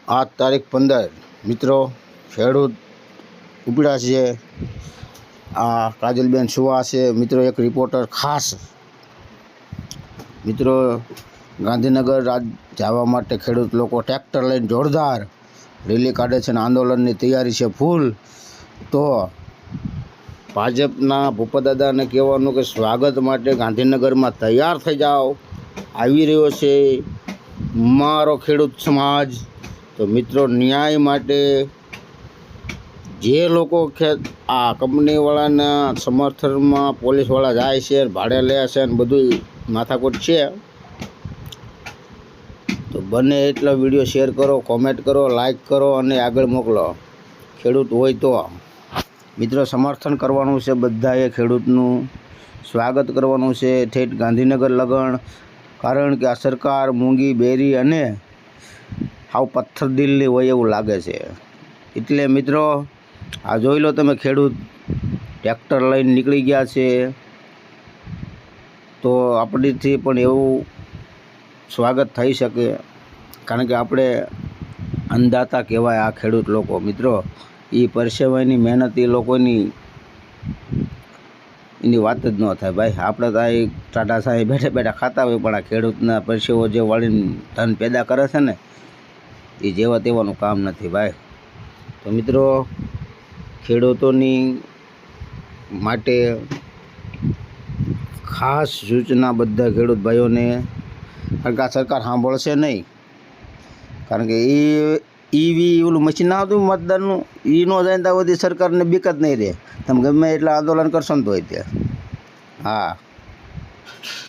आज तारीख 15 मित्रों खेडूत उपड़ा छे। आ काजलबेन सुवा से मित्रों एक रिपोर्टर खास मित्रों गांधीनगर राज जवा माटे खेडूत लोको ट्रेक्टर लईने जोरदार रेली काढे छे। आंदोलन की तैयारी छे फूल। तो भाजपना भूपादादा ने कहेवानुं के स्वागत माटे गांधीनगर में तैयार थई जाओ, आवी रह्यो छे मारो खेडूत समाज। तो मित्रों न्याय माटे जे लोको आ कंपनीवाळाना समर्थन में पोलीसवाळा जाय छे, भाड़े ले छे, बधुं माथाकूट छे। तो बने एटला विडियो शेर करो, कॉमेंट करो, लाइक करो अने आगळ मोकलो। खेडूत होय तो मित्रों समर्थन करवानुं छे, बधाए खेडूतनुं स्वागत करवानुं छे ठेठ गांधीनगर लगन। कारण के आ सरकार मूंगी बेरी अने हाव पत्थर दिलनी होय एवुं लागे छे। एटले मित्रों आ जोई लो तमे खेडूत ट्रेक्टर लईने निकળી गया छे। तो आपणीथी पण एवुं स्वागत थई शके, कारण के आपणे अन्नदाता कहेवाय आ खेडूत लोको। मित्रों ई परसेवानी मेहनत ई लोकोनी एनी वात ज न थाय भाई। आपणे तो आ टाटा साहेब बैठा बैठा खाता होय, पण आ खेडूतना परसेवो जे वाळीने धन पैदा करे छे ने ए जेवा तेवानुं काम नथी भाई। तो मित्रों खेडूतोनी माटे खास सूचना बधा खेडूत भाईओने, कारण के आ सरकार सांभळशे नहीं। कारण के ईवी ओલું मशीन आवतुं मतदाननुं ई नो जाए ત્યાં સુધી સરકારને બીક જ નહીં રહે। તમે ગમે એટલા આંદોલન કરશો ને તોય તે। હા।